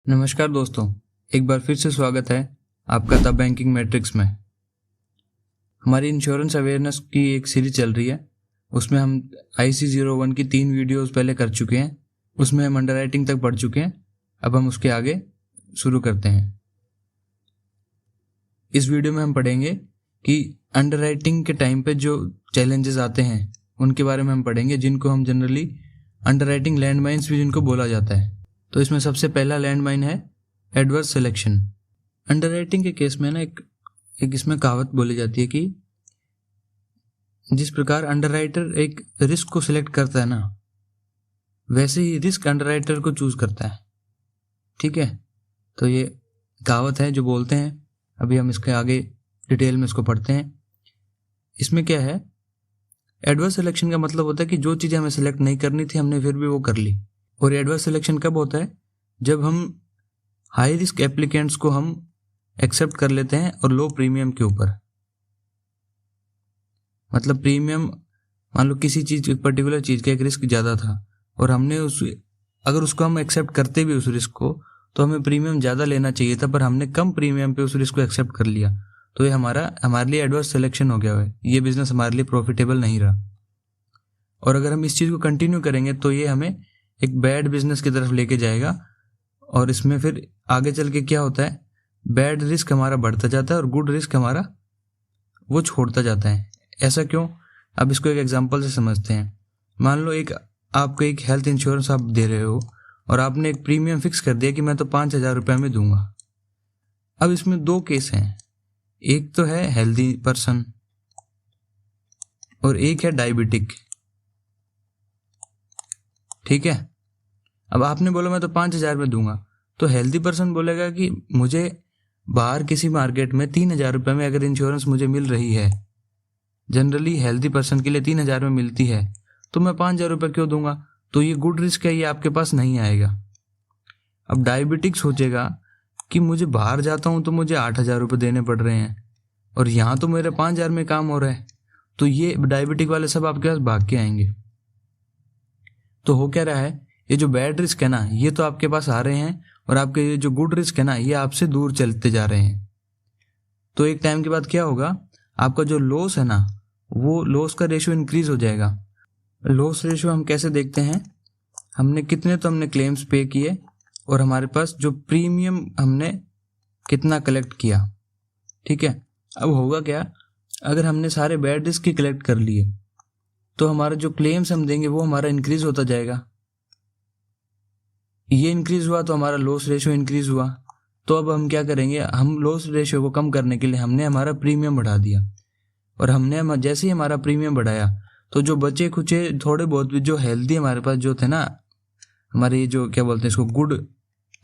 नमस्कार दोस्तों, एक बार फिर से स्वागत है आपका द बैंकिंग मैट्रिक्स में। हमारी इंश्योरेंस अवेयरनेस की एक सीरीज चल रही है। उसमें हम IC01 की 3 वीडियोस पहले कर चुके हैं। उसमें हम अंडरराइटिंग तक पढ़ चुके हैं। अब हम उसके आगे शुरू करते हैं। इस वीडियो में हम पढ़ेंगे कि अंडरराइटिंग के टाइम पे जो चैलेंजेस आते हैं उनके बारे में हम पढ़ेंगे, जिनको हम जनरली अंडरराइटिंग लैंडमाइंस भी जिनको बोला जाता है। तो इसमें सबसे पहला लैंडमाइन है एडवर्स सिलेक्शन। अंडरराइटिंग के केस में ना एक इसमें कहावत बोली जाती है कि जिस प्रकार अंडरराइटर एक रिस्क को सिलेक्ट करता है ना, वैसे ही रिस्क अंडरराइटर को चूज करता है। ठीक है, तो ये कहावत है जो बोलते हैं। अभी हम इसके आगे डिटेल में इसको पढ़ते हैं। इसमें क्या है, एडवर्स सिलेक्शन का मतलब होता है कि जो चीज़ हमें सिलेक्ट नहीं करनी थी हमने फिर भी वो कर ली। और एडवर्स सिलेक्शन कब होता है, जब हम हाई रिस्क एप्लीकेंट्स को हम एक्सेप्ट कर लेते हैं और लो प्रीमियम के ऊपर। मतलब प्रीमियम, मान लो किसी चीज, एक पर्टिकुलर चीज का एक रिस्क ज्यादा था और हमने अगर उसको हम एक्सेप्ट करते भी उस रिस्क को, तो हमें प्रीमियम ज्यादा लेना चाहिए था, पर हमने कम प्रीमियम पे उस रिस्क को एक्सेप्ट कर लिया। तो ये हमारे लिए एडवर्स सिलेक्शन हो गया है। ये बिजनेस हमारे लिए प्रॉफिटेबल नहीं रहा। और अगर हम इस चीज को कंटिन्यू करेंगे तो ये हमें एक बैड बिजनेस की तरफ लेके जाएगा। और इसमें फिर आगे चल के क्या होता है, बैड रिस्क हमारा बढ़ता जाता है और गुड रिस्क हमारा वो छोड़ता जाता है। ऐसा क्यों, अब इसको एक एग्जांपल से समझते हैं। मान लो आपको एक हेल्थ इंश्योरेंस आप दे रहे हो और आपने एक प्रीमियम फिक्स कर दिया कि मैं तो 5,000 रुपये में दूंगा। अब इसमें दो केस हैं, एक तो है हेल्दी पर्सन और एक है डायबिटिक। ठीक है, अब आपने बोला मैं तो 5,000 में दूंगा, तो हेल्दी पर्सन बोलेगा कि मुझे बाहर किसी मार्केट में 3,000 रुपये में अगर इंश्योरेंस मुझे मिल रही है, जनरली हेल्दी पर्सन के लिए 3,000 में मिलती है, तो मैं 5,000 रुपये क्यों दूंगा। तो ये गुड रिस्क है, ये आपके पास नहीं आएगा। अब डायबिटिक सोचेगा कि मुझे बाहर जाता हूँ तो मुझे 8,000 रुपये देने पड़ रहे हैं और यहाँ तो मेरे 5,000 में काम हो रहा है, तो ये डायबिटिक वाले सब आपके पास भाग के आएंगे। तो हो क्या रहा है, ये जो बैड रिस्क है ना, ये तो आपके पास आ रहे हैं और आपके ये जो गुड रिस्क है ना, ये आपसे दूर चलते जा रहे हैं। तो एक टाइम के बाद क्या होगा, आपका जो लॉस है ना, वो लॉस का रेशियो इंक्रीज हो जाएगा। लॉस रेशियो हम कैसे देखते हैं, हमने क्लेम्स पे किए और हमारे पास जो प्रीमियम हमने कितना कलेक्ट किया। ठीक है, अब होगा क्या, अगर हमने सारे बैड रिस्क ही कलेक्ट कर लिए तो हमारा जो क्लेम्स हम देंगे वो हमारा इंक्रीज होता जाएगा। ये इंक्रीज हुआ तो हमारा लॉस रेशियो इंक्रीज हुआ। तो अब हम क्या करेंगे, हम लॉस रेशियो को कम करने के लिए हमने हमारा प्रीमियम बढ़ा दिया। और हमने जैसे ही हमारा प्रीमियम बढ़ाया तो जो बचे खुचे थोड़े बहुत भी जो हेल्दी हमारे पास जो थे ना, हमारे ये जो क्या बोलते हैं इसको, गुड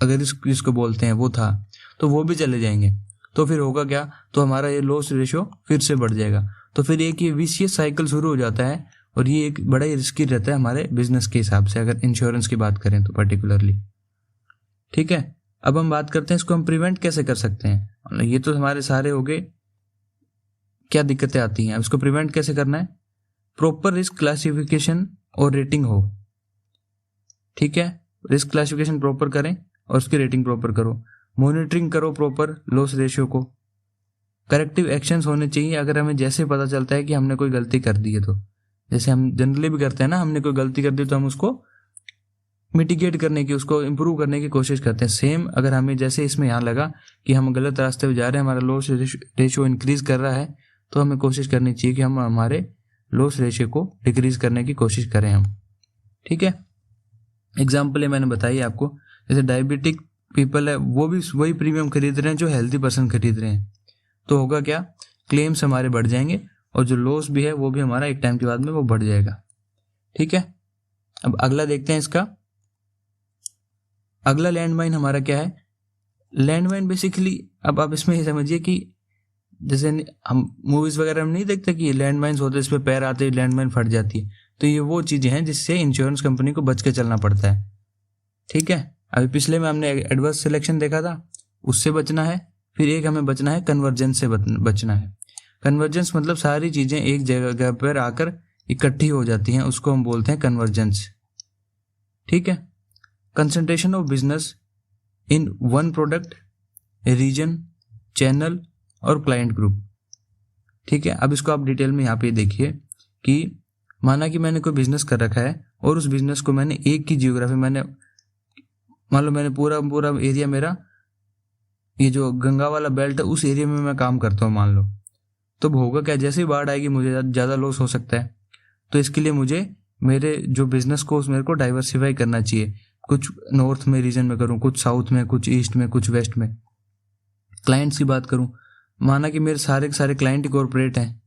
अगर इसको बोलते हैं, वो था, तो वो भी चले जाएंगे। तो फिर होगा क्या, तो हमारा ये लॉस रेशियो फिर से बढ़ जाएगा। तो फिर एक ये विशियस साइकिल शुरू हो जाता है और ये एक बड़ा ही रिस्की रहता है हमारे बिजनेस के हिसाब से, अगर इंश्योरेंस की बात करें तो पर्टिकुलरली। ठीक है, अब हम बात करते हैं इसको हम प्रिवेंट कैसे कर सकते हैं। ये तो हमारे सारे हो गए क्या दिक्कतें आती हैं। अब इसको प्रिवेंट कैसे करना है, प्रॉपर रिस्क क्लासिफिकेशन और रेटिंग हो। ठीक है, रिस्क क्लासिफिकेशन प्रॉपर करें और उसकी रेटिंग प्रॉपर करो। मॉनिटरिंग करो प्रॉपर लॉस रेशियो को। करेक्टिव एक्शंस होने चाहिए अगर हमें जैसे पता चलता है कि हमने कोई गलती कर दी है। तो जैसे हम जनरली भी करते हैं ना, हमने कोई गलती कर दी तो हम उसको मिटिगेट करने की, उसको इम्प्रूव करने की कोशिश करते हैं। सेम अगर हमें जैसे इसमें यहाँ लगा कि हम गलत रास्ते पे जा रहे हैं, हमारा लॉस रेशियो इंक्रीज कर रहा है, तो हमें कोशिश करनी चाहिए कि हम हमारे लॉस रेशियो को डिक्रीज करने की कोशिश करें हम। ठीक है, एग्जाम्पल ये मैंने बताई आपको, जैसे डायबिटिक पीपल है, वो भी वही प्रीमियम खरीद रहे हैं जो हेल्दी पर्सन खरीद रहे हैं। तो होगा क्या, क्लेम्स हमारे बढ़ जाएंगे और जो लॉस भी है वो भी हमारा एक टाइम के बाद में वो बढ़ जाएगा। ठीक है, अब अगला देखते हैं इसका। अगला लैंडमाइन हमारा क्या है, लैंडमाइन बेसिकली, अब आप इसमें ये समझिए कि जैसे हम मूवीज वगैरह में नहीं देखते कि लैंडमाइंस होते हैं, इस पे पैर आते ही लैंडमाइन फट जाती है। तो ये वो चीजें हैं जिससे इंश्योरेंस कंपनी को बच के चलना पड़ता है। ठीक है, अभी पिछले में हमने एडवर्स सिलेक्शन देखा था, उससे बचना है। फिर एक हमें बचना है कन्वर्जेंस से बचना है। कन्वर्जेंस मतलब सारी चीजें एक जगह पर आकर इकट्ठी हो जाती हैं, उसको हम बोलते हैं कन्वर्जेंस। ठीक है, concentration of business in one product, region, channel और क्लाइंट ग्रुप। ठीक है, अब इसको आप डिटेल में यहाँ पे देखिए कि माना कि मैंने कोई बिजनेस कर रखा है और उस बिजनेस को मैंने एक ही जियोग्राफी, मैंने मान लो मैंने पूरा एरिया मेरा ये जो गंगा वाला बेल्ट है उस एरिया में मैं काम करता हूँ मान लो, तो होगा क्या, जैसे ही बाढ़ आएगी मुझे ज़्यादा लॉस हो सकता है। तो इसके लिए मुझे मेरे जो बिजनेस को मेरे को डाइवर्सिफाई करना चाहिए, कुछ नॉर्थ में रीजन में करूँ, कुछ साउथ में, कुछ ईस्ट में, कुछ वेस्ट में। क्लाइंट्स की बात करूँ, माना कि मेरे सारे के सारे क्लाइंट कॉर्पोरेट हैं,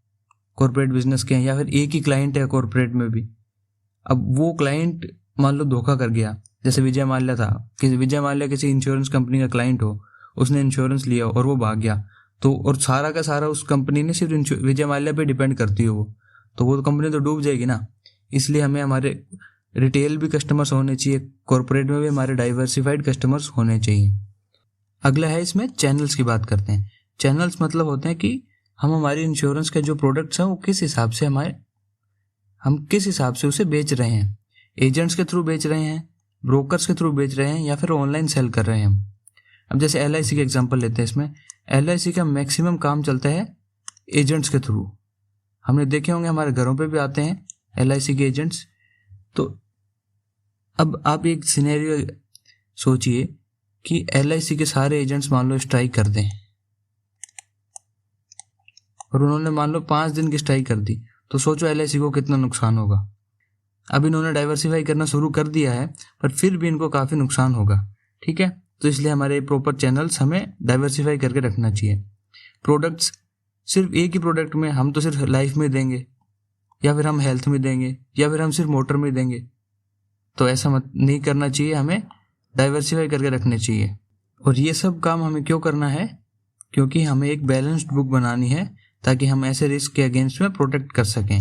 कॉर्पोरेट बिजनेस के हैं, या फिर एक ही क्लाइंट है कॉर्पोरेट में भी। अब वो क्लाइंट मान लो धोखा कर गया, जैसे विजय माल्या था, विजय माल्या किसी इंश्योरेंस कंपनी का क्लाइंट हो, उसने इंश्योरेंस लिया और वो भाग गया, तो और सारा का सारा उस कंपनी ने सिर्फ विजय माल्या पे डिपेंड करती हो वो, तो वो कंपनी तो डूब जाएगी ना। इसलिए हमें हमारे रिटेल भी कस्टमर्स होने चाहिए, कॉर्पोरेट में भी हमारे डाइवर्सिफाइड कस्टमर्स होने चाहिए। अगला है, इसमें चैनल्स की बात करते हैं। चैनल्स मतलब होते हैं कि हम हमारी इंश्योरेंस के जो प्रोडक्ट्स हैं वो किस हिसाब से हम किस हिसाब से उसे बेच रहे हैं। एजेंट्स के थ्रू बेच रहे हैं, ब्रोकर्स के थ्रू बेच रहे हैं, या फिर ऑनलाइन सेल कर रहे हैं हम। अब जैसे LIC का एग्जांपल लेते हैं, इसमें LIC का मैक्सिमम काम चलता है एजेंट्स के थ्रू। हमने देखे होंगे, हमारे घरों पे भी आते हैं LIC के एजेंट्स। तो अब आप एक सिनेरियो सोचिए कि LIC के सारे एजेंट्स मान लो स्ट्राइक कर दें, और उन्होंने मान लो 5 दिन की स्ट्राइक कर दी, तो सोचो LIC को कितना नुकसान होगा। अब इन्होंने डाइवर्सिफाई करना शुरू कर दिया है, पर फिर भी इनको काफ़ी नुकसान होगा। ठीक है, तो इसलिए हमारे प्रॉपर चैनल्स हमें डाइवर्सिफाई करके रखना चाहिए। प्रोडक्ट्स, सिर्फ एक ही प्रोडक्ट में हम तो सिर्फ लाइफ में देंगे, या फिर हम हेल्थ में देंगे, या फिर हम सिर्फ मोटर में देंगे, तो ऐसा मत नहीं करना चाहिए, हमें डाइवर्सिफाई करके रखने चाहिए। और ये सब काम हमें क्यों करना है, क्योंकि हमें एक बैलेंस्ड बुक बनानी है, ताकि हम ऐसे रिस्क के अगेंस्ट में प्रोटेक्ट कर सकें।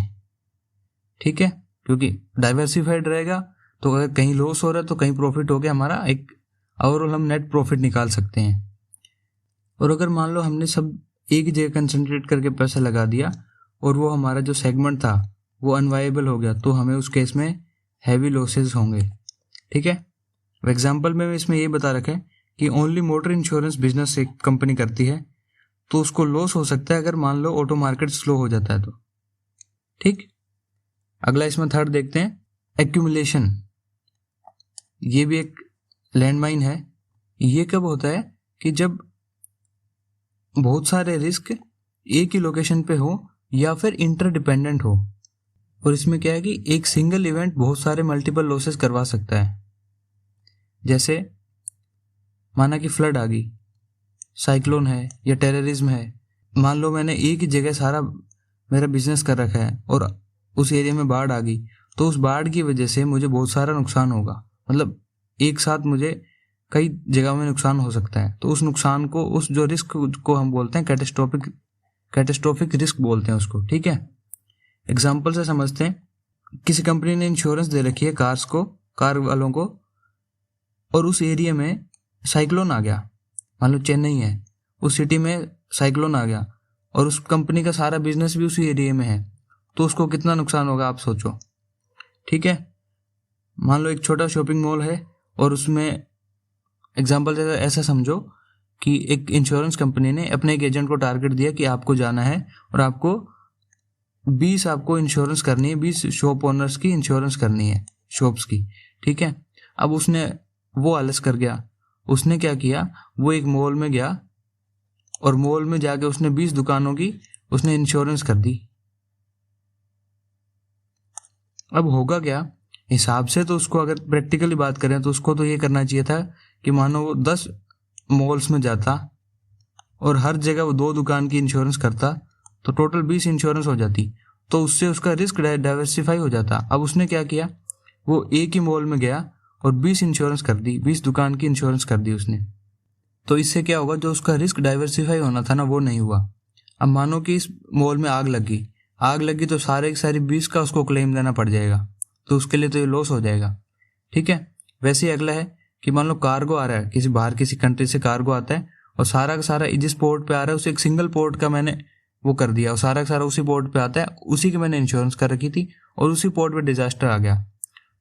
ठीक है, क्योंकि डाइवर्सिफाइड रहेगा तो अगर कहीं लॉस हो रहा है तो कहीं प्रॉफिट हो गया, हमारा एक ओवरऑल हम नेट प्रॉफिट निकाल सकते हैं। और अगर मान लो हमने सब एक ही जगह कंसंट्रेट करके पैसा लगा दिया और वो हमारा जो सेगमेंट था वो अनवायबल हो गया, तो हमें उस केस में हैवी लॉसेस होंगे। ठीक है, एग्जाम्पल में इसमें ये बता रखा है कि ओनली मोटर इंश्योरेंस बिजनेस एक कंपनी करती है, तो उसको लॉस हो सकता है अगर मान लो ऑटो मार्केट स्लो हो जाता है तो। ठीक, अगला इसमें थर्ड देखते हैं, एक्यूमुलेशन। ये भी एक लैंडमाइन है। ये कब होता है कि जब बहुत सारे रिस्क एक ही लोकेशन पे हो या फिर इंटरडिपेंडेंट हो। और इसमें क्या है कि एक सिंगल इवेंट बहुत सारे मल्टीपल लॉसेस करवा सकता है। जैसे माना कि फ्लड आ गई, साइक्लोन है या टेररिज्म है। मान लो मैंने एक ही जगह सारा मेरा बिजनेस कर रखा है और उस एरिया में बाढ़ आ गई, तो उस बाढ़ की वजह से मुझे बहुत सारा नुकसान होगा, मतलब एक साथ मुझे कई जगह में नुकसान हो सकता है। तो उस नुकसान को, उस जो रिस्क को हम बोलते हैं कैटेस्ट्रोफिक रिस्क बोलते हैं उसको। ठीक है, एग्जाम्पल से समझते हैं, किसी कंपनी ने इंश्योरेंस दे रखी है कार वालों को, और उस एरिया में साइक्लोन आ गया, मान लो चेन्नई है, उस सिटी में साइक्लोन आ गया और उस कंपनी का सारा बिजनेस भी उसी एरिया में है, तो उसको कितना नुकसान होगा आप सोचो। ठीक है, मान लो एक छोटा शॉपिंग मॉल है और उसमें एग्जाम्पल ऐसा समझो कि एक इंश्योरेंस कंपनी ने अपने एक एजेंट को टारगेट दिया कि आपको जाना है और आपको 20 आपको इंश्योरेंस करनी है, 20 शॉप ओनर्स की इंश्योरेंस करनी है, शॉप्स की। ठीक है, अब उसने वो आलस कर गया, उसने क्या किया, वो एक मॉल में गया और मॉल में जाके उसने 20 दुकानों की उसने इंश्योरेंस कर दी। अब होगा क्या, हिसाब से तो उसको अगर प्रैक्टिकली बात करें तो उसको तो ये करना चाहिए था कि मानो वो 10 मॉल्स में जाता और हर जगह वो 2 दुकान की इंश्योरेंस करता, तो टोटल 20 इंश्योरेंस हो जाती, तो उससे उसका रिस्क डाइवर्सिफाई हो जाता। अब उसने क्या किया, वो एक ही मॉल में गया और 20 इंश्योरेंस कर दी, 20 दुकान की इंश्योरेंस कर दी उसने। तो इससे क्या होगा, जो उसका रिस्क डाइवर्सिफाई होना था ना, वो नहीं हुआ। अब मानो कि इस मॉल में आग लगी तो सारे की सारी 20 का उसको क्लेम देना पड़ जाएगा, तो उसके लिए तो ये लॉस हो जाएगा। ठीक है, वैसे ही अगला है कि मान लो कार्गो आ रहा है, किसी कंट्री से कार्गो आता है और सारा का सारा जिस पोर्ट पे आ रहा है उसे एक सिंगल पोर्ट का मैंने वो कर दिया और सारा का सारा उसी पोर्ट पे आता है, उसी की मैंने इंश्योरेंस कर रखी थी और उसी पोर्ट पे डिजास्टर आ गया,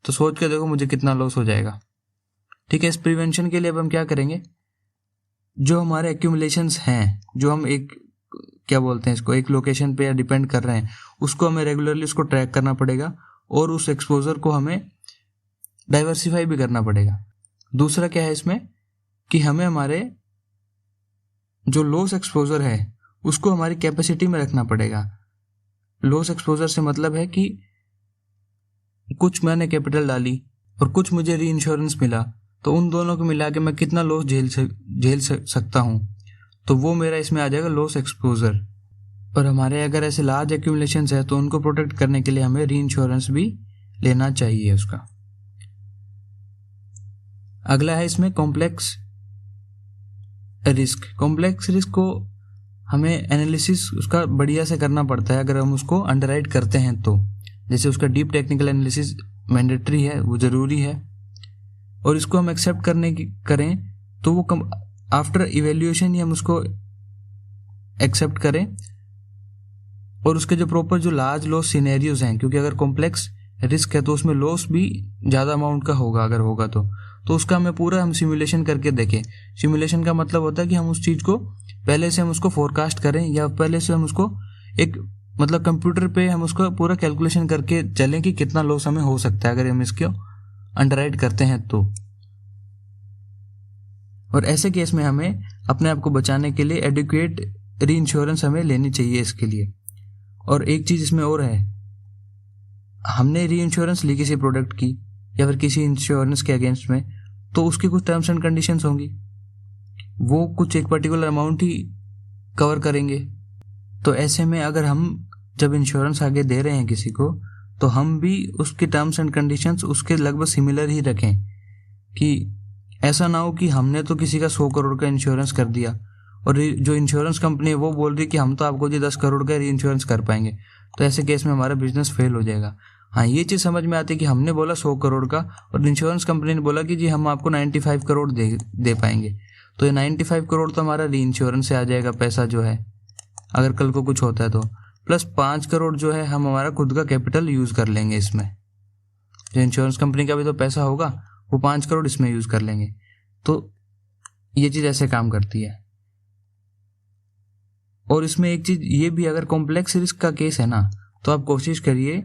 तो सोच के देखो मुझे कितना लॉस हो जाएगा। ठीक है, इस प्रिवेंशन के लिए अब हम क्या करेंगे, जो हमारे एक्यूमुलेशंस हैं, जो हम एक क्या बोलते हैं इसको, एक लोकेशन पे या डिपेंड कर रहे हैं, उसको हमें रेगुलरली उसको ट्रैक करना पड़ेगा और उस एक्सपोजर को हमें डाइवर्सिफाई भी करना पड़ेगा। दूसरा क्या है इसमें कि हमें हमारे जो लॉस एक्सपोजर है उसको हमारी कैपेसिटी में रखना पड़ेगा। लॉस एक्सपोजर से मतलब है कि कुछ मैंने कैपिटल डाली और कुछ मुझे री इंश्योरेंस मिला, तो उन दोनों को मिला के मैं कितना लॉस झेल सकता हूँ, तो वो मेरा इसमें आ जाएगा लॉस एक्सपोजर। और हमारे अगर ऐसे लार्ज एक्यूमुलेशंस है तो उनको प्रोटेक्ट करने के लिए हमें री इंश्योरेंस भी लेना चाहिए उसका। अगला है इसमें कॉम्प्लेक्स रिस्क। कॉम्प्लेक्स रिस्क को हमें एनालिसिस उसका बढ़िया से करना पड़ता है अगर हम उसको अंडरराइट करते हैं तो, जैसे उसका डीप टेक्निकल एनालिसिस मैंडेटरी है, वो ज़रूरी है। और इसको हम एक्सेप्ट करें तो वो आफ्टर इवेल्यूएशन ही हम उसको एक्सेप्ट करें, और उसके जो प्रॉपर जो लार्ज लॉस सिनेरियोज हैं, क्योंकि अगर कॉम्प्लेक्स रिस्क है तो उसमें लॉस भी ज़्यादा अमाउंट का होगा, अगर होगा तो उसका हमें पूरा हम सिमुलेशन करके देखें। सिमुलेशन का मतलब होता है कि हम उस चीज़ को पहले से हम उसको फोरकास्ट करें, या पहले से हम उसको एक मतलब कंप्यूटर पे हम उसको पूरा कैलकुलेशन करके चलें कि कितना लॉस हमें हो सकता है अगर हम इसको अंडरराइट करते हैं तो। और ऐसे केस में हमें अपने आप को बचाने के लिए एडिक्वेट री इंश्योरेंस हमें लेनी चाहिए इसके लिए। और एक चीज़ इसमें और है, हमने री इंश्योरेंस ली किसी प्रोडक्ट की या फिर किसी इंश्योरेंस के अगेंस्ट में, तो उसकी कुछ टर्म्स एंड कंडीशंस होंगी, वो कुछ एक पर्टिकुलर अमाउंट ही कवर करेंगे। तो ऐसे में अगर हम जब इंश्योरेंस आगे दे रहे हैं किसी को, तो हम भी उसके टर्म्स एंड कंडीशंस उसके लगभग सिमिलर ही रखें, कि ऐसा ना हो कि हमने तो किसी का 100 करोड़ का इंश्योरेंस कर दिया और जो इंश्योरेंस कंपनी है वो बोल रही कि हम तो आपको जी 10 करोड़ का री इंश्योरेंस कर पाएंगे, तो ऐसे केस में हमारा बिजनेस फेल हो जाएगा। हाँ, ये चीज़ समझ में आती है कि हमने बोला 100 करोड़ का और इंश्योरेंस कंपनी ने बोला कि जी हम आपको 95 करोड़ दे पाएंगे, तो ये 95 करोड़ तो हमारा री इंश्योरेंस से आ जाएगा पैसा जो है, अगर कल को कुछ होता है तो, प्लस 5 करोड़ जो है हम हमारा खुद का कैपिटल यूज़ कर लेंगे इसमें। जो इंश्योरेंस कंपनी का भी तो पैसा होगा, वो 5 करोड़ इसमें यूज़ कर लेंगे। तो ये चीज़ ऐसे काम करती है। और इसमें एक चीज़ ये भी, अगर कॉम्प्लेक्स रिस्क का केस है ना, तो आप कोशिश करिए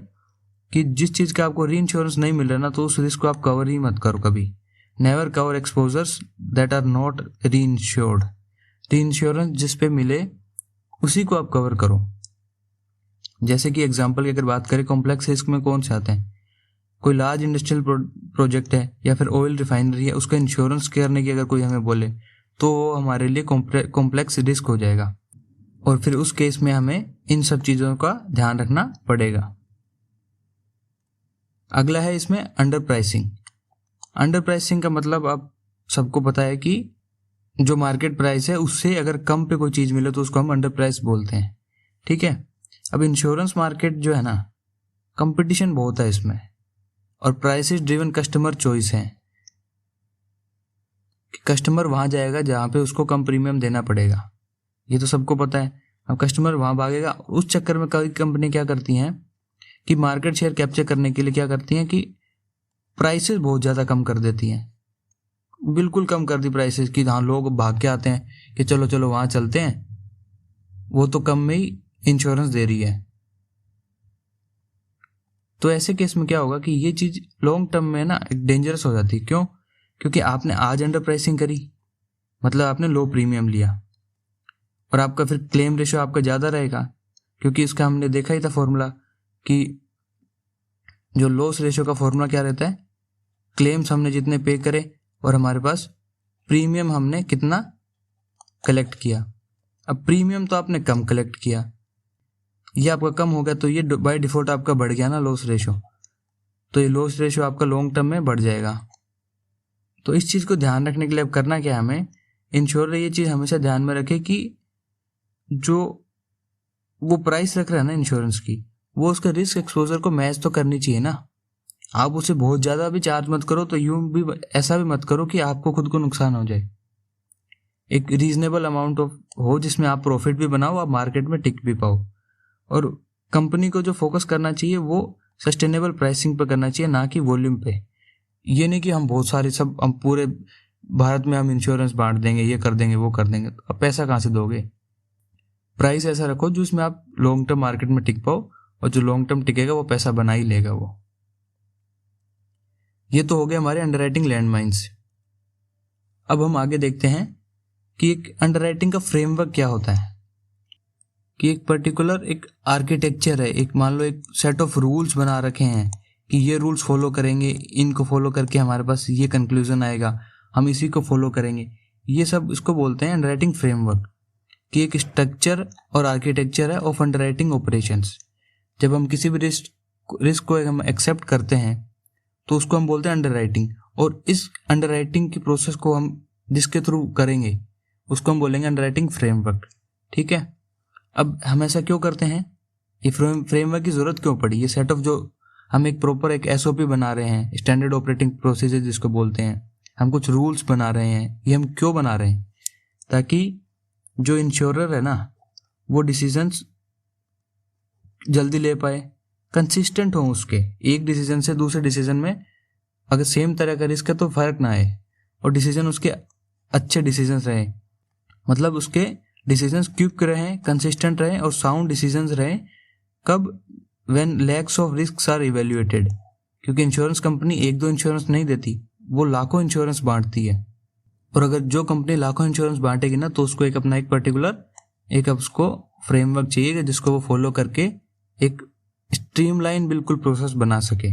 कि जिस चीज़ का आपको री इंश्योरेंस नहीं मिल रहा ना, तो उस रिस्क को आप कवर ही मत करो कभी। Never cover exposures that are not reinsured. Reinsurance जिस पे मिले उसी को आप कवर करो। जैसे कि एग्जांपल की अगर बात करें, कॉम्प्लेक्स रिस्क में कौन से आते हैं, कोई लार्ज इंडस्ट्रियल प्रोजेक्ट है या फिर ऑयल रिफाइनरी है, उसका इंश्योरेंस करने की अगर कोई हमें बोले तो वो हमारे लिए कॉम्प्लेक्स रिस्क हो जाएगा, और फिर उस केस में हमें इन सब चीज़ों का ध्यान रखना पड़ेगा। अगला है इसमें अंडर प्राइसिंग। अंडर प्राइसिंग का मतलब आप सबको पता है कि जो मार्केट प्राइस है उससे अगर कम पे कोई चीज़ मिले तो उसको हम अंडर प्राइस बोलते हैं। ठीक है, अब इंश्योरेंस मार्केट जो है ना, कंपटीशन बहुत है इसमें, और प्राइसेस ड्रिवन कस्टमर चॉइस है। कस्टमर वहाँ जाएगा जहाँ पे उसको कम प्रीमियम देना पड़ेगा, ये तो सबको पता है। अब कस्टमर वहाँ भागेगा, उस चक्कर में कई कंपनी क्या करती हैं कि मार्केट शेयर कैप्चर करने के लिए क्या करती हैं कि प्राइसेस बहुत ज़्यादा कम कर देती हैं, बिल्कुल कम कर दी प्राइसेस कि हाँ लोग भाग के आते हैं कि चलो चलो वहाँ चलते हैं, वो तो कम में ही इंश्योरेंस दे रही है। तो ऐसे केस में क्या होगा कि ये चीज़ लॉन्ग टर्म में ना एक डेंजरस हो जाती है। क्यों? क्योंकि आपने आज अंडर प्राइसिंग करी, मतलब आपने लो प्रीमियम लिया, और आपका फिर क्लेम रेशियो आपका ज़्यादा रहेगा, क्योंकि इसका हमने देखा ही था फॉर्मूला कि जो लॉस रेशियो का फॉर्मूला क्या रहता है, क्लेम्स हमने जितने पे करे और हमारे पास प्रीमियम हमने कितना कलेक्ट किया। अब प्रीमियम तो आपने कम कलेक्ट किया, ये आपका कम हो गया, तो ये बाय डिफॉल्ट आपका बढ़ गया ना लॉस रेशियो, तो ये लॉस रेशियो आपका लॉन्ग टर्म में बढ़ जाएगा। तो इस चीज़ को ध्यान रखने के लिए अब करना क्या है, हमें इंश्योर ये चीज़ हमेशा ध्यान में रखे कि जो वो प्राइस रख रहा है ना इंश्योरेंस की, वो उसका रिस्क एक्सपोजर को मैच तो करनी चाहिए ना। आप उसे बहुत ज़्यादा भी चार्ज मत करो, तो यूँ भी ऐसा भी मत करो कि आपको खुद को नुकसान हो जाए। एक रीजनेबल अमाउंट ऑफ हो जिसमें आप प्रॉफिट भी बनाओ, आप मार्केट में टिक भी पाओ। और कंपनी को जो फोकस करना चाहिए वो सस्टेनेबल प्राइसिंग पे करना चाहिए, ना कि वॉल्यूम पे। ये नहीं कि हम बहुत सारे सब हम पूरे भारत में हम इंश्योरेंस बांट देंगे, ये कर देंगे, वो कर देंगे, तो अब पैसा कहाँ से दोगे। प्राइस ऐसा रखो जो उसमें आप लॉन्ग टर्म मार्केट में टिक पाओ, और जो लॉन्ग टर्म टिकेगा वो पैसा बना ही लेगा वो। ये तो हो गया हमारे अंडरराइटिंग लैंडमाइंस। अब हम आगे देखते हैं कि एक अंडरराइटिंग का फ्रेमवर्क क्या होता है। कि एक पर्टिकुलर एक आर्किटेक्चर है, एक मान लो एक सेट ऑफ रूल्स बना रखे हैं कि ये रूल्स फॉलो करेंगे, इनको फॉलो करके हमारे पास ये कंक्लूजन आएगा, हम इसी को फॉलो करेंगे। ये सब इसको बोलते हैं अंडरराइटिंग फ्रेमवर्क, कि एक स्ट्रक्चर और आर्किटेक्चर है ऑफ अंडरराइटिंग ऑपरेशंस। जब हम किसी भी रिस्क को हम एक्सेप्ट करते हैं तो उसको हम बोलते हैं अंडरराइटिंग, और इस अंडरराइटिंग की प्रोसेस को हम जिसके थ्रू करेंगे उसको हम बोलेंगे अंडरराइटिंग फ्रेमवर्क। ठीक है, अब हम ऐसा क्यों करते हैं, ये फ्रेमवर्क की जरूरत क्यों पड़ी। ये सेट ऑफ जो हम एक प्रॉपर एक SOP बना रहे हैं, स्टैंडर्ड ऑपरेटिंग प्रोसीजर जिसको बोलते हैं, हम कुछ रूल्स बना रहे हैं, ये हम क्यों बना रहे हैं, ताकि जो इंश्योरर है ना वो डिसीजंस जल्दी ले पाए, कंसिस्टेंट हो उसके, एक डिसीजन से दूसरे डिसीजन में अगर सेम तरह का रिस्क है तो फर्क ना आए, और डिसीजन उसके अच्छे डिसीजंस रहे, मतलब उसके डिसीजंस क्विक रहे, कंसिस्टेंट रहे और साउंड डिसीजंस रहे। कब, when lacks of risks are evaluated, क्योंकि इंश्योरेंस कंपनी एक दो इंश्योरेंस नहीं देती, वो लाखों इंश्योरेंस बांटती है, और अगर जो कंपनी लाखों इंश्योरेंस बांटेगी ना तो उसको एक अपना एक पर्टिकुलर एक उसको फ्रेमवर्क चाहिए जिसको वो फॉलो करके एक स्ट्रीमलाइन बिल्कुल प्रोसेस बना सके।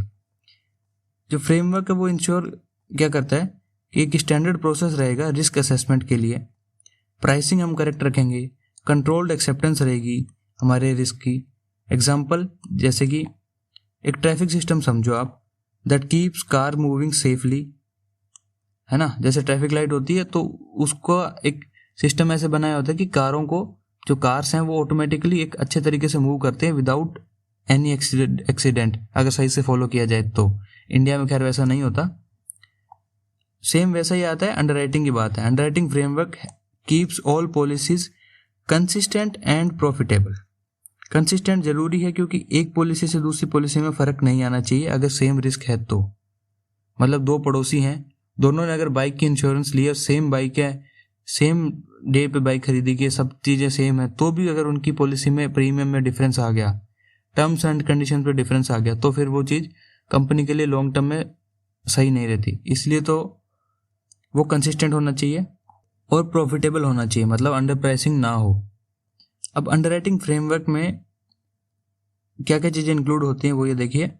जो फ्रेमवर्क है वो इंश्योर क्या करता है कि एक स्टैंडर्ड प्रोसेस रहेगा रिस्क असेसमेंट के लिए, प्राइसिंग हम करेक्ट रखेंगे, कंट्रोल्ड एक्सेप्टेंस रहेगी हमारे रिस्क की। एग्जाम्पल जैसे कि एक ट्रैफिक सिस्टम समझो आप, that keeps car moving safely, है ना। जैसे ट्रैफिक लाइट होती है तो उसको एक सिस्टम ऐसे बनाया होता है कि कारों को, जो कार्स हैं वो ऑटोमेटिकली एक अच्छे तरीके से मूव करते हैं विदाउट एनी एक्सीडेंट, अगर सही से फॉलो किया जाए तो। इंडिया में खैर वैसा नहीं होता, सेम वैसा ही आता है। अंडरराइटिंग की बात है, underwriting framework keeps all policies consistent and profitable. Consistent जरूरी है क्योंकि एक पॉलिसी से दूसरी पॉलिसी में फर्क नहीं आना चाहिए अगर सेम रिस्क है तो। मतलब दो पड़ोसी हैं, दोनों ने अगर बाइक की इंश्योरेंस ली और सेम बाइक है, सेम डे पे बाइक खरीदी की, सब चीज़ें सेम है, तो भी अगर उनकी पॉलिसी में प्रीमियम में डिफरेंस आ गया, टर्म्स एंड कंडीशन पे डिफरेंस आ गया, तो फिर वो चीज़ कंपनी के लिए लॉन्ग टर्म में सही नहीं रहती। इसलिए तो वो कंसिस्टेंट होना चाहिए और प्रॉफिटेबल होना चाहिए, मतलब अंडर प्राइसिंग ना हो। अब अंडरराइटिंग फ्रेमवर्क में क्या क्या चीज़ें इंक्लूड होती हैं वो ये देखिए।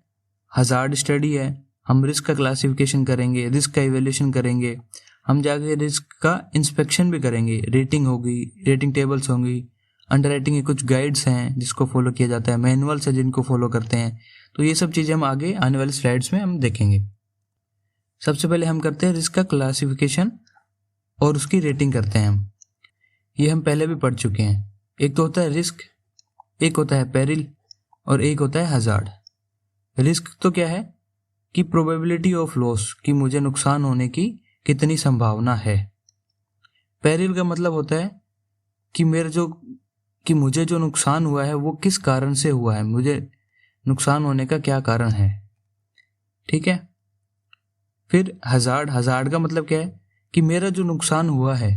हजार्ड स्टडी है, हम रिस्क का क्लासिफिकेशन करेंगे, रिस्क का इवेल्यूशन करेंगे, हम जाके रिस्क का इंस्पेक्शन भी करेंगे, रेटिंग होगी, रेटिंग टेबल्स होंगी, अंडरराइटिंग के कुछ गाइड्स हैं जिसको फॉलो किया जाता है, मैनुअल्स है जिनको फॉलो करते हैं। तो ये सब चीज़ें हम आगे आने वाले स्लाइड्स में हम देखेंगे। सबसे पहले हम करते हैं रिस्क का क्लासिफिकेशन और उसकी रेटिंग करते हैं हम। ये हम पहले भी पढ़ चुके हैं। एक तो होता है रिस्क, एक होता है पेरिल और एक होता है हजार्ड। रिस्क तो क्या है कि प्रोबेबिलिटी ऑफ लॉस, कि मुझे नुकसान होने की कितनी संभावना है। पेरिल का मतलब होता है कि मुझे जो नुकसान हुआ है वो किस कारण से हुआ है, मुझे नुकसान होने का क्या कारण है। ठीक है। फिर हजार्ड का मतलब क्या है कि मेरा जो नुकसान हुआ है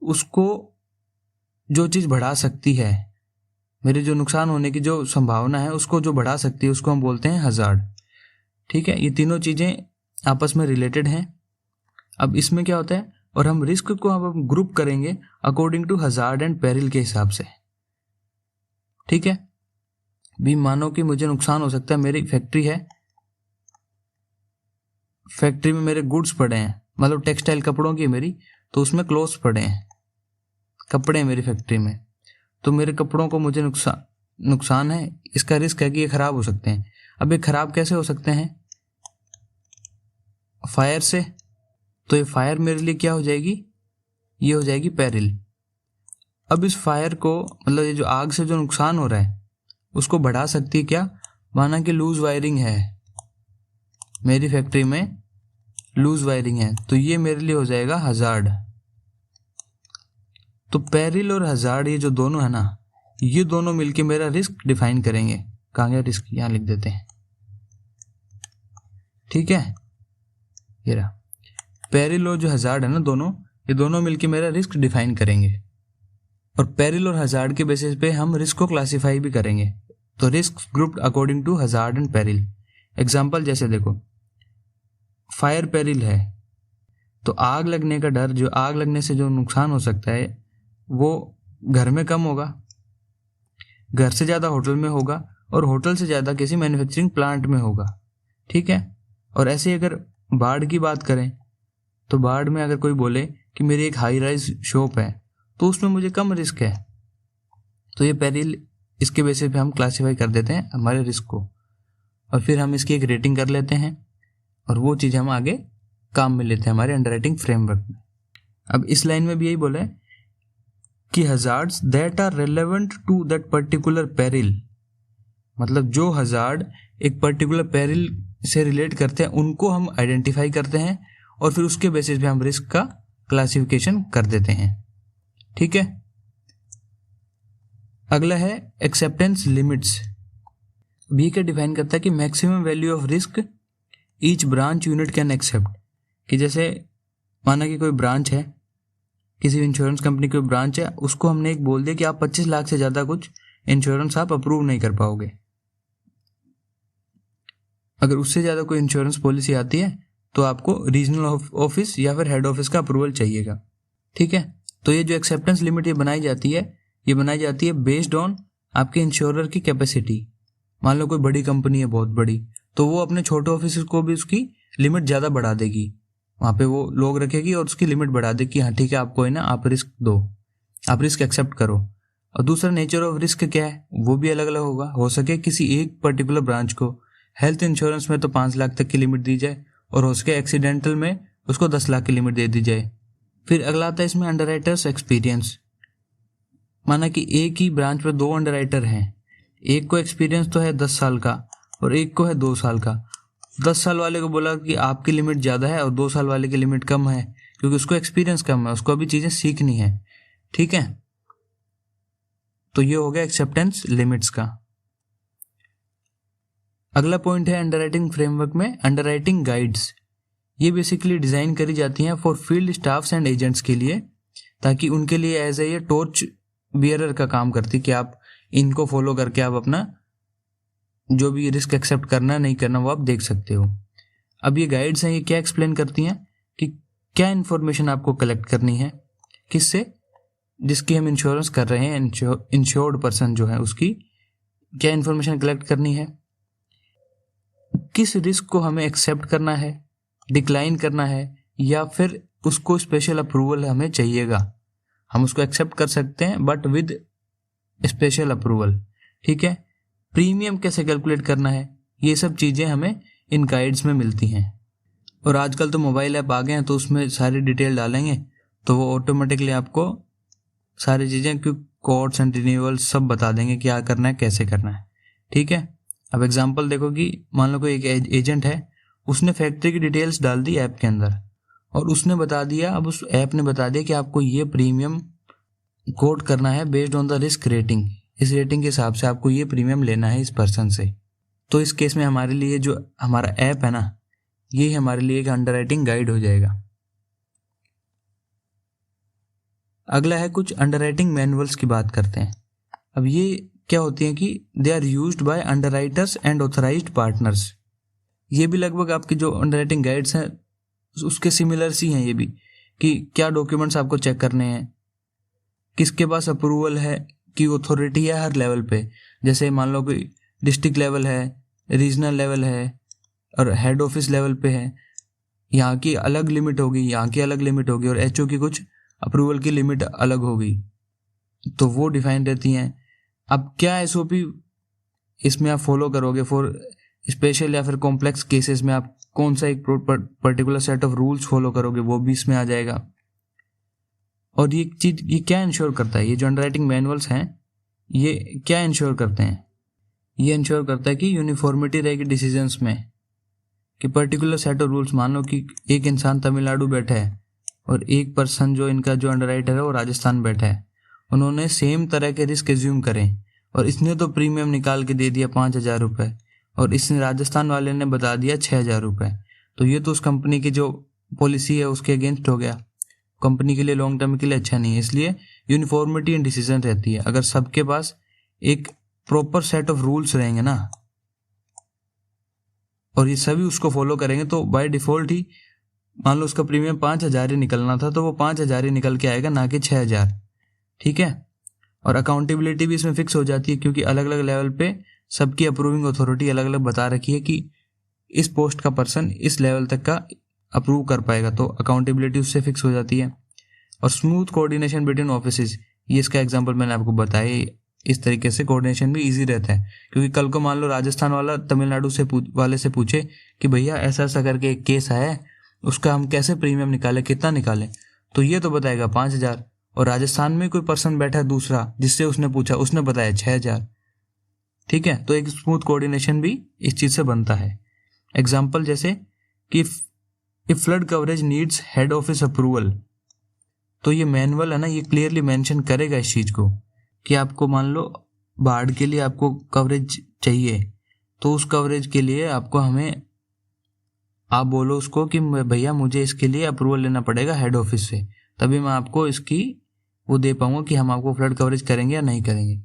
उसको जो चीज़ बढ़ा सकती है, मेरे जो नुकसान होने की जो संभावना है उसको जो बढ़ा सकती है उसको हम बोलते हैं हजार्ड। ठीक है, ये तीनों चीज़ें आपस में रिलेटेड हैं। अब इसमें क्या होता है, और हम रिस्क को हम ग्रुप करेंगे according to hazard and peril के हिसाब से। ठीक है, भी मानो कि मुझे नुकसान हो सकता है, मेरी फैक्ट्री है, फैक्ट्री में मेरे गुड्स पड़े हैं, मतलब टेक्सटाइल कपड़ों की मेरी, तो उसमें क्लोथ्स पड़े हैं, कपड़े हैं मेरी फैक्ट्री में, तो मेरे कपड़ों को मुझे नुकसान है, इसका रिस्क है कि ये खराब हो सकते हैं। अब ये खराब कैसे हो सकते हैं, फायर से, तो ये फायर मेरे लिए क्या हो जाएगी, ये हो जाएगी पेरिल। अब इस फायर को, मतलब ये जो आग से जो नुकसान हो रहा है उसको बढ़ा सकती है क्या, माना कि लूज वायरिंग है, मेरी फैक्ट्री में लूज वायरिंग है, तो ये मेरे लिए हो जाएगा हजार्ड। तो पेरिल और हजार्ड ये जो दोनों है ना, ये दोनों मिलके मेरा रिस्क डिफाइन करेंगे। कहाँ गया रिस्क, यहाँ लिख देते हैं। ठीक है, ये रहा पेरिल और जो हजार्ड है ना, ये दोनों मिलके मेरा रिस्क डिफाइन करेंगे, और पेरिल और हजार्ड के बेसिस पे हम रिस्क को क्लासिफाई भी करेंगे। तो risk grouped according to hazard and peril. Example जैसे देखो, फायर पेरिल है तो आग लगने का डर, जो आग लगने से जो नुकसान हो सकता है वो घर में कम होगा, घर से ज़्यादा होटल में होगा, और होटल से ज़्यादा किसी मैन्युफैक्चरिंग प्लांट में होगा। ठीक है। और ऐसे अगर बाढ़ की बात करें तो बाढ़ में अगर कोई बोले कि मेरी एक हाई राइज शॉप है तो उसमें मुझे कम रिस्क है, तो ये पेरिल, इसके बेसिस पे हम क्लासीफाई कर देते हैं हमारे रिस्क को, और फिर हम इसकी एक रेटिंग कर लेते हैं, और वो चीज़ हम आगे काम में लेते हैं हमारे अंडरराइटिंग फ्रेमवर्क में। अब इस लाइन में भी यही बोला है कि hazards that are relevant to that particular peril, मतलब जो हजार्ड एक पर्टिकुलर पेरिल से रिलेट करते हैं उनको हम आइडेंटिफाई करते हैं, और फिर उसके बेसिस पे हम रिस्क का क्लासिफिकेशन कर देते हैं। ठीक है। अगला है एक्सेप्टेंस लिमिट्स। बी क्या डिफाइन करता है कि maximum value of risk each branch unit can accept, कि जैसे माना कि कोई ब्रांच है, किसी इंश्योरेंस कंपनी की ब्रांच है, उसको हमने एक बोल दिया कि आप 25 लाख से ज़्यादा कुछ इंश्योरेंस आप अप्रूव नहीं कर पाओगे। अगर उससे ज़्यादा कोई इंश्योरेंस पॉलिसी आती है तो आपको रीजनल ऑफिस या फिर हेड ऑफिस का अप्रूवल चाहिएगा। ठीक है। तो ये जो एक्सेप्टेंस लिमिट ये बनाई जाती है बेस्ड ऑन आपके इंश्योरर की कैपेसिटी। मान लो कोई बड़ी कंपनी है, बहुत बड़ी, तो वो अपने छोटे ऑफिस को भी उसकी लिमिट ज़्यादा बढ़ा देगी, वहाँ पे वो लोग रखेगी और उसकी लिमिट बढ़ा देगी कि हाँ ठीक है, आपको है ना, आप रिस्क दो, आप रिस्क एक्सेप्ट करो। और दूसरा नेचर ऑफ रिस्क क्या है वो भी अलग अलग होगा। हो सके किसी एक पर्टिकुलर ब्रांच को हेल्थ इंश्योरेंस में तो 5 लाख तक की लिमिट दी जाए, और हो सके एक्सीडेंटल में उसको 10 लाख की लिमिट दे दी जाए। फिर अगला आता है इसमें अंडरराइटर्स एक्सपीरियंस। माना कि एक ही ब्रांच में 2 अंडरराइटर हैं, एक को एक्सपीरियंस तो है 10 साल का और एक को है 2 साल का। 10 साल वाले को बोला कि आपकी लिमिट ज़्यादा है और 2 साल वाले की लिमिट कम है, क्योंकि उसको एक्सपीरियंस कम है, उसको अभी चीज़ें सीखनी है। ठीक है। तो ये हो गया एक्सेप्टेंस लिमिट्स का। अगला पॉइंट है अंडरराइटिंग फ्रेमवर्क में अंडरराइटिंग गाइड्स। ये बेसिकली डिज़ाइन करी जाती हैं for field staffs and agents के लिए, ताकि उनके लिए एज ए टॉर्च बियरर का काम करती, कि आप इनको फॉलो करके आप अपना जो भी रिस्क एक्सेप्ट करना नहीं करना वो आप देख सकते हो। अब ये गाइड्स हैं, ये क्या एक्सप्लेन करती हैं कि क्या इन्फॉर्मेशन आपको कलेक्ट करनी है, किससे, जिसकी हम इंश्योरेंस कर रहे हैं, इंश्योर्ड पर्सन जो है उसकी क्या इन्फॉर्मेशन कलेक्ट करनी है, किस रिस्क को हमें एक्सेप्ट करना है, डिक्लाइन करना है, या फिर उसको स्पेशल अप्रूवल हमें चाहिएगा। हम उसको एक्सेप्ट कर सकते हैं बट विद स्पेशल अप्रूवल। ठीक है। प्रीमियम कैसे कैलकुलेट करना है, ये सब चीज़ें हमें इन गाइड्स में मिलती हैं। और आजकल तो मोबाइल ऐप आ गए हैं, तो उसमें सारी डिटेल डालेंगे तो वो ऑटोमेटिकली आपको सारी चीज़ें, क्योंकि कोड्स एंड रिन्यूअल सब बता देंगे क्या करना है, कैसे करना है। ठीक है। अब एग्जांपल देखो कि मान लो कोई एक एजेंट है, उसने फैक्ट्री की डिटेल्स डाल दी ऐप के अंदर, और उसने बता दिया, अब उस ऐप ने बता दिया कि आपको ये प्रीमियम कोट करना है based on the risk rating, इस रेटिंग के हिसाब से आपको ये प्रीमियम लेना है इस पर्सन से। तो इस केस में हमारे लिए जो हमारा ऐप है ना, ये हमारे लिए एक अंडरराइटिंग गाइड हो जाएगा। अगला है कुछ अंडरराइटिंग मैनुअल्स की बात करते हैं। अब ये क्या होती है कि they are used by underwriters and authorised partners. ये भी लगभग आपकी जो अंडरराइटिंग गाइड्स हैं उसके सिमिलर सी हैं ये भी, कि क्या डॉक्यूमेंट्स आपको चेक करने हैं, किसके पास अप्रूवल है, की अथॉरिटी है हर लेवल पे। जैसे मान लो कोई डिस्ट्रिक्ट लेवल है, रीजनल लेवल है और हेड ऑफिस लेवल पे है, यहाँ की अलग लिमिट होगी, यहाँ की अलग लिमिट होगी, और एचओ की कुछ अप्रूवल की लिमिट अलग होगी, तो वो डिफाइन रहती हैं। अब क्या एसओपी इसमें आप फॉलो करोगे फॉर स्पेशल या फिर कॉम्प्लेक्स केसेस में, आप कौन सा एक particular set of rules follow करोगे, वो भी इसमें आ जाएगा। और ये चीज़ ये क्या इंश्योर करता है, ये जो अंडरराइटिंग मैनुअल्स हैं ये क्या इंश्योर करते हैं, ये इंश्योर करता है कि यूनिफॉर्मिटी रहेगी डिसीजंस में, कि पर्टिकुलर सेट ऑफ रूल्स। मान लो कि एक इंसान तमिलनाडु बैठा है और एक पर्सन जो इनका जो अंडरराइटर है वो राजस्थान बैठा है, उन्होंने सेम तरह के रिस्क एज्यूम करें, और इसने तो प्रीमियम निकाल के दे दिया 5,000 रुपये, और इसने राजस्थान वाले ने बता दिया 6,000 रुपये, तो ये तो उस कंपनी की जो पॉलिसी है उसके अगेंस्ट हो गया, कंपनी के लिए लॉन्ग टर्म के लिए अच्छा नहीं है। इसलिए यूनिफॉर्मिटी इन डिसीजन रहती है। अगर सबके पास एक प्रॉपर सेट ऑफ रूल्स रहेंगे ना और ये सभी उसको फॉलो करेंगे तो बाय डिफॉल्ट ही मान लो उसका प्रीमियम 5,000 ही निकलना था तो वो 5,000 ही निकल के आएगा, ना कि 6,000। ठीक है। और अकाउंटेबिलिटी भी इसमें फिक्स हो जाती है क्योंकि अलग अलग लेवल पे सबकी अप्रूविंग अथॉरिटी अलग अलग बता रखी है कि इस पोस्ट का पर्सन इस लेवल तक का अप्रूव कर पाएगा, तो अकाउंटेबिलिटी उससे फिक्स हो जाती है। और स्मूथ कोऑर्डिनेशन बिटवीन ऑफिसेज, ये इसका एग्जांपल मैंने आपको बताया। इस तरीके से कोऑर्डिनेशन भी इजी रहता है क्योंकि कल को मान लो राजस्थान वाला तमिलनाडु से वाले से पूछे कि भैया ऐसा ऐसा करके एक केस आया है, उसका हम कैसे प्रीमियम निकालें, कितना निकालें, तो ये तो बताएगा 5,000। और राजस्थान में कोई पर्सन बैठा है दूसरा जिससे उसने पूछा, उसने बताया 6,000। ठीक है। तो एक स्मूथ कोऑर्डिनेशन भी इस चीज से बनता है। एग्जाम्पल जैसे कि if flood coverage needs head office approval, तो ये मैनुअल है ना, ये क्लियरली मेंशन करेगा इस चीज को कि आपको मान लो बाढ़ के लिए आपको कवरेज चाहिए, तो उस कवरेज के लिए आपको हमें आप बोलो उसको कि भैया मुझे इसके लिए अप्रूवल लेना पड़ेगा हेड ऑफिस से, तभी मैं आपको इसकी वो दे पाऊंगा कि हम आपको फ्लड कवरेज करेंगे या नहीं करेंगे।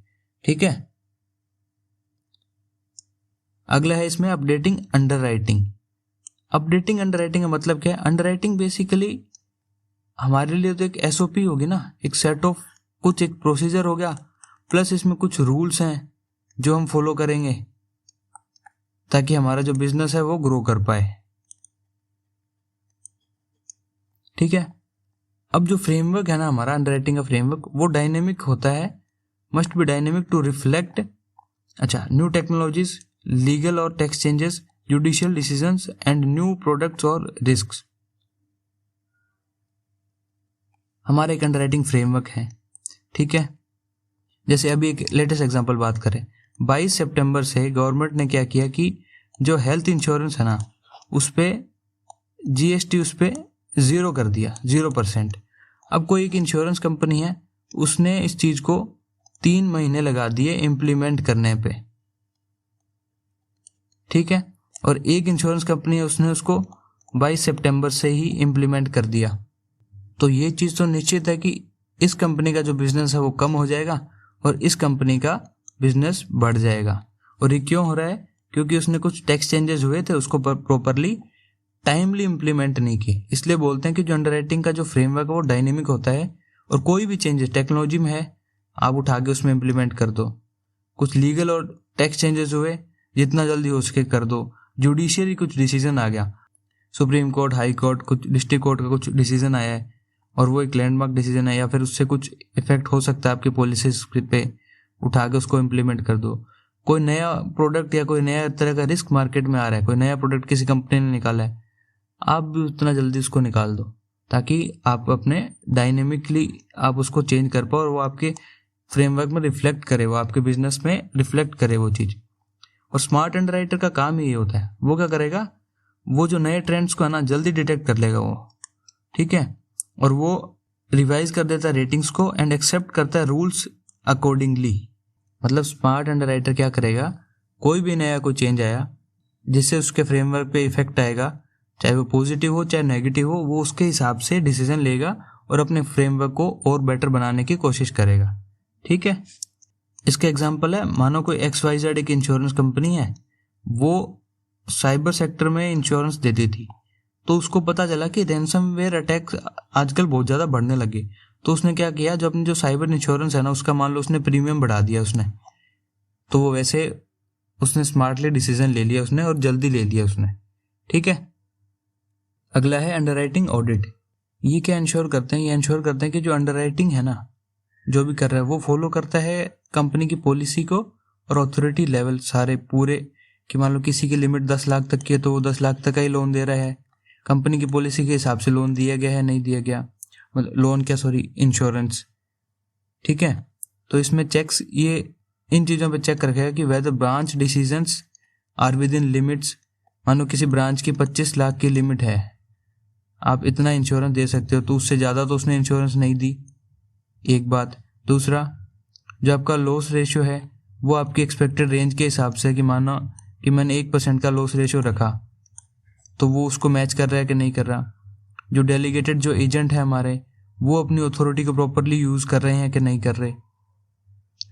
ठीक है। अगला है इसमें अपडेटिंग अंडरराइटिंग। अपडेटिंग अंडरराइटिंग का मतलब क्या है? अंडरराइटिंग बेसिकली हमारे लिए तो एक एसओपी होगी ना, एक सेट ऑफ कुछ एक प्रोसीजर हो गया, प्लस इसमें कुछ रूल्स हैं जो हम फॉलो करेंगे ताकि हमारा जो बिजनेस है वो ग्रो कर पाए। ठीक है। अब जो फ्रेमवर्क है ना हमारा अंडरराइटिंग का फ्रेमवर्क, वो डायनेमिक होता है, must be dynamic to reflect new technologies, legal और tax changes, judicial decisions and new products और रिस्क्स। हमारा एक अंडरराइटिंग फ्रेमवर्क है। ठीक है। जैसे अभी एक लेटेस्ट एग्जांपल बात करें, 22 सितंबर से गवर्नमेंट ने क्या किया कि जो हेल्थ इंश्योरेंस है ना उस पे जीएसटी उस पे 0 कर दिया, 0%। अब कोई एक इंश्योरेंस कंपनी है, उसने इस चीज को 3 महीने लगा दिए इम्प्लीमेंट करने पे। ठीक है। और एक इंश्योरेंस कंपनी है, उसने उसको 22 सितंबर से ही इम्प्लीमेंट कर दिया। तो ये चीज तो निश्चित है कि इस कंपनी का जो बिजनेस है वो कम हो जाएगा और इस कंपनी का बिजनेस बढ़ जाएगा। और ये क्यों हो रहा है? क्योंकि उसने कुछ टैक्स चेंजेस हुए थे, उसको प्रॉपरली टाइमली इम्प्लीमेंट नहीं किए। इसलिए बोलते हैं कि जो अंडरराइटिंग का जो फ्रेमवर्क है वो डायनेमिक होता है और कोई भी चेंजेस टेक्नोलॉजी में है आप उठा के उसमें इम्प्लीमेंट कर दो। कुछ लीगल और टैक्स चेंजेस हुए, जितना जल्दी हो सके कर दो। जुडिशियरी कुछ डिसीजन आ गया, सुप्रीम कोर्ट, हाई कोर्ट, कुछ डिस्ट्रिक्ट कोर्ट का कुछ डिसीजन आया है और वो एक लैंडमार्क डिसीजन है या फिर उससे कुछ इफेक्ट हो सकता है आपकी पॉलिसीज पे, उठा के उसको इम्प्लीमेंट कर दो। कोई नया प्रोडक्ट या कोई नया तरह का रिस्क मार्केट में आ रहा है, कोई नया प्रोडक्ट किसी कंपनी ने निकाला है, आप भी उतना जल्दी उसको निकाल दो ताकि आप अपने डायनेमिकली आप उसको चेंज कर पाओ और वो आपके फ्रेमवर्क में रिफ्लेक्ट करे, वो आपके बिजनेस में रिफ्लेक्ट करे वो चीज़। और स्मार्ट अंडरराइटर का काम ही ये होता है। वो क्या करेगा? वो जो नए ट्रेंड्स को है ना जल्दी डिटेक्ट कर लेगा वो। ठीक है। और वो रिवाइज कर देता है रेटिंग्स को एंड एक्सेप्ट करता है रूल्स अकॉर्डिंगली। मतलब स्मार्ट अंडरराइटर क्या करेगा? कोई भी नया कोई चेंज आया जिससे उसके फ्रेमवर्क पे इफेक्ट आएगा, चाहे वो पॉजिटिव हो चाहे नेगेटिव हो, वो उसके हिसाब से डिसीजन लेगा और अपने फ्रेमवर्क को और बेटर बनाने की कोशिश करेगा। ठीक है। इसका एग्जांपल है, मानो कोई XYZ एक इंश्योरेंस कंपनी है, वो साइबर सेक्टर में इंश्योरेंस देती थी, तो उसको पता चला कि रैंसमवेयर अटैक आजकल बहुत ज़्यादा बढ़ने लगे। तो उसने क्या किया, जो अपनी जो साइबर इंश्योरेंस है ना उसका मान लो उसने प्रीमियम बढ़ा दिया उसने, तो वो वैसे उसने स्मार्टली डिसीजन ले लिया उसने और जल्दी ले लिया उसने। ठीक है। अगला है अंडरराइटिंग ऑडिट। ये क्या इंश्योर करते हैं? ये इंश्योर करते हैं कि जो अंडरराइटिंग है ना जो भी कर रहा है वो फॉलो करता है कंपनी की पॉलिसी को और अथॉरिटी लेवल सारे पूरे, कि मान लो किसी की लिमिट 10 लाख तक की है तो वो 10 लाख तक का ही लोन दे रहा है, कंपनी की पॉलिसी के हिसाब से लोन दिया गया है नहीं दिया गया, मतलब लोन क्या सॉरी इंश्योरेंस। ठीक है। तो इसमें चेक्स ये इन चीज़ों पे चेक रखेगा कि whether branch decisions are within limits. मानो किसी ब्रांच की 25 लाख की लिमिट है, आप इतना इंश्योरेंस दे सकते हो, तो उससे ज़्यादा तो उसने इंश्योरेंस नहीं दी, एक बात। दूसरा, जो आपका लॉस रेशियो है वो आपकी एक्सपेक्टेड रेंज के हिसाब से, कि मानो कि मैंने 1% का लॉस रेशियो रखा, तो वो उसको मैच कर रहा है कि नहीं कर रहा, जो डेलीगेटेड जो एजेंट है हमारे वो अपनी अथॉरिटी को प्रॉपरली यूज़ कर रहे हैं कि नहीं कर रहे,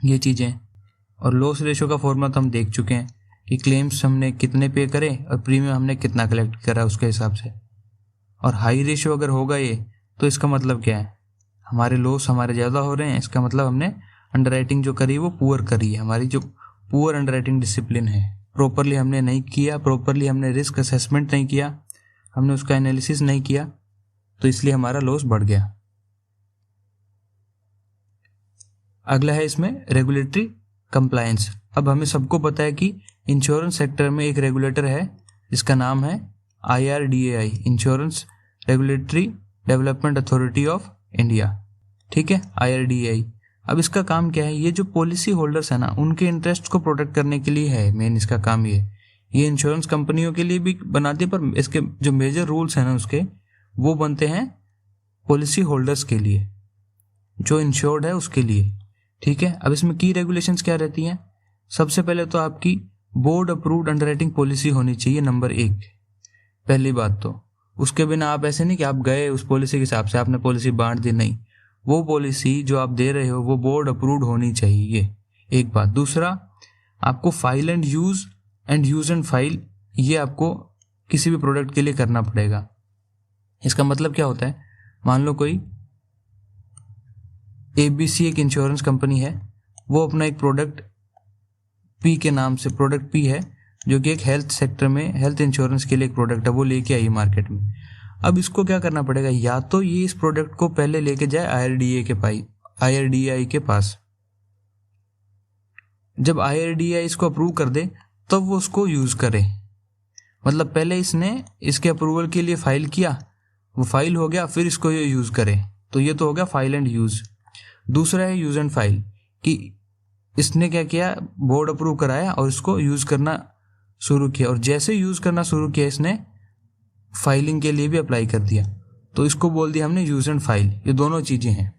ये चीज़ें। और लॉस रेशो का फॉर्मूला तो हम देख चुके हैं कि क्लेम्स हमने कितने पे करे और प्रीमियम हमने कितना कलेक्ट करा उसके हिसाब से। और हाई रेशो अगर होगा ये तो इसका मतलब क्या है, हमारे लॉस हमारे ज़्यादा हो रहे हैं, इसका मतलब हमने अंडरराइटिंग जो करी वो पुअर करी है, हमारी जो पुअर अंडरराइटिंग डिसिप्लिन है, प्रॉपरली हमने नहीं किया, प्रॉपरली हमने रिस्क असेसमेंट नहीं किया, हमने उसका एनालिसिस नहीं किया, तो इसलिए हमारा लॉस बढ़ गया। अगला है इसमें रेगुलेटरी कंप्लायंस। अब हमें सबको पता है कि इंश्योरेंस सेक्टर में एक रेगुलेटर है जिसका नाम है IRDAI, insurance regulatory development authority of India, ठीक है, IRDAI। अब इसका काम क्या है, ये जो पॉलिसी होल्डर्स है ना उनके इंटरेस्ट को प्रोटेक्ट करने के लिए है, मेन इसका काम ये इंश्योरेंस कंपनियों के लिए भी बनाती है, पर इसके जो मेजर रूल्स हैं ना उसके वो बनते हैं पॉलिसी होल्डर्स के लिए, जो इंश्योर्ड है उसके लिए, ठीक है। अब इसमें की रेगुलेशंस क्या रहती हैं, सबसे पहले तो आपकी बोर्ड अप्रूव्ड अंडरराइटिंग पॉलिसी होनी चाहिए, नंबर 1, पहली बात तो। उसके बिना आप ऐसे नहीं कि आप गए उस पॉलिसी के हिसाब से आपने पॉलिसी बांट दी, नहीं, वो पॉलिसी जो आप दे रहे हो वो बोर्ड अप्रूव्ड होनी चाहिए, एक बात। दूसरा, आपको file and use and file ये आपको किसी भी प्रोडक्ट के लिए करना पड़ेगा। इसका मतलब क्या होता है, मान लो कोई ABC एक इंश्योरेंस कंपनी है, वो अपना एक प्रोडक्ट P के नाम से, प्रोडक्ट P है जो कि एक हेल्थ सेक्टर में हेल्थ इंश्योरेंस के लिए एक प्रोडक्ट है, वो लेके आई मार्केट में। अब इसको क्या करना पड़ेगा, या तो ये इस प्रोडक्ट को पहले लेके जाए IRDAI के पास, जब IRDAI इसको अप्रूव कर दे तब वो उसको यूज करे, मतलब पहले इसने इसके अप्रूवल के लिए फाइल किया, वो फाइल हो गया, फिर इसको ये यूज करे, तो ये तो हो गया फाइल एंड यूज। दूसरा है यूज एंड फाइल, कि इसने क्या किया, बोर्ड अप्रूव कराया और इसको यूज करना शुरू किया, और जैसे यूज करना शुरू किया इसने फाइलिंग के लिए भी अप्लाई कर दिया, तो इसको बोल दिया हमने यूज एंड फाइल। ये दोनों चीजें हैं,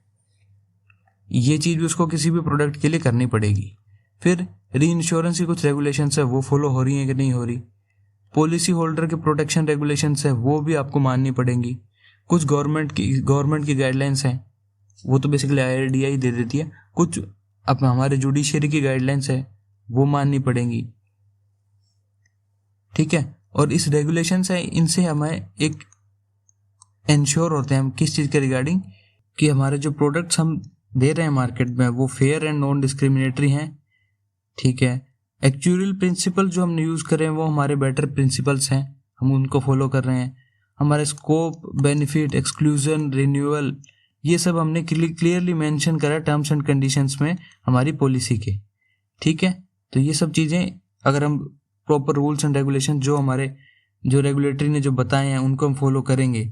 ये चीज भी उसको किसी भी प्रोडक्ट के लिए करनी पड़ेगी। फिर री इंश्योरेंस की कुछ रेगुलेशंस है वो फॉलो हो रही हैं कि नहीं हो रही, पॉलिसी होल्डर के प्रोटेक्शन रेगुलेशंस है वो भी आपको माननी पड़ेंगी, कुछ गवर्नमेंट की गाइडलाइंस हैं वो तो बेसिकली IRDAI दे देती है, कुछ अब हमारे जुडिशियरी की गाइडलाइंस है वो माननी पड़ेंगी, ठीक है। और इस रेगुलेशंस है इनसे हमें एक इंश्योर होते हैं हम किस चीज़ के रिगार्डिंग, कि हमारे जो प्रोडक्ट्स हम दे रहे हैं मार्केट में वो फेयर एंड नॉन डिस्क्रिमिनेटरी हैं, ठीक है। एक्चुअल प्रिंसिपल जो हम यूज़ कर रहे हैं वो हमारे बेटर प्रिंसिपल्स हैं, हम उनको फॉलो कर रहे हैं। हमारे स्कोप, बेनिफिट, एक्सक्लूजन, रिन्यूअल, ये सब हमने क्लियरली मेंशन करा टर्म्स एंड कंडीशंस में हमारी पॉलिसी के, ठीक है। तो ये सब चीज़ें अगर हम प्रॉपर रूल्स एंड रेगुलेशन जो हमारे जो रेगुलेटरी ने जो बताए हैं उनको हम फॉलो करेंगे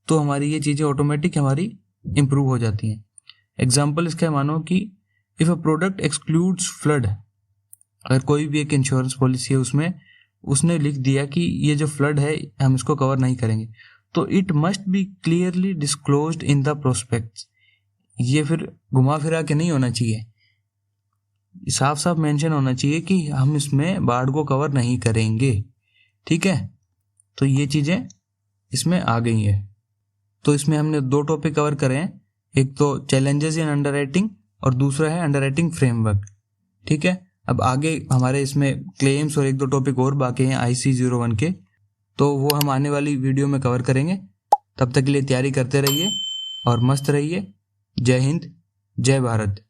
तो हमारी ये चीज़ें ऑटोमेटिक हमारी इम्प्रूव हो जाती हैं। एग्जाम्पल इसका मानो कि if a product excludes flood, अगर कोई भी एक इंश्योरेंस पॉलिसी है उसमें उसने लिख दिया कि ये जो फ्लड है हम इसको कवर नहीं करेंगे, तो it must be clearly disclosed in the prospects. ये फिर घुमा फिरा के नहीं होना चाहिए, साफ साफ मेंशन होना चाहिए कि हम इसमें बाढ़ को कवर नहीं करेंगे, ठीक है। तो ये चीज़ें इसमें आ गई हैं। तो इसमें हमने 2 टॉपिक कवर करे हैं, एक तो चैलेंजेस इन अंडरराइटिंग और दूसरा है अंडरराइटिंग फ्रेमवर्क, ठीक है। अब आगे हमारे इसमें क्लेम्स और 1-2 टॉपिक और बाकी हैं IC01 के, तो वो हम आने वाली वीडियो में कवर करेंगे। तब तक के लिए तैयारी करते रहिए और मस्त रहिए। जय हिंद, जय भारत।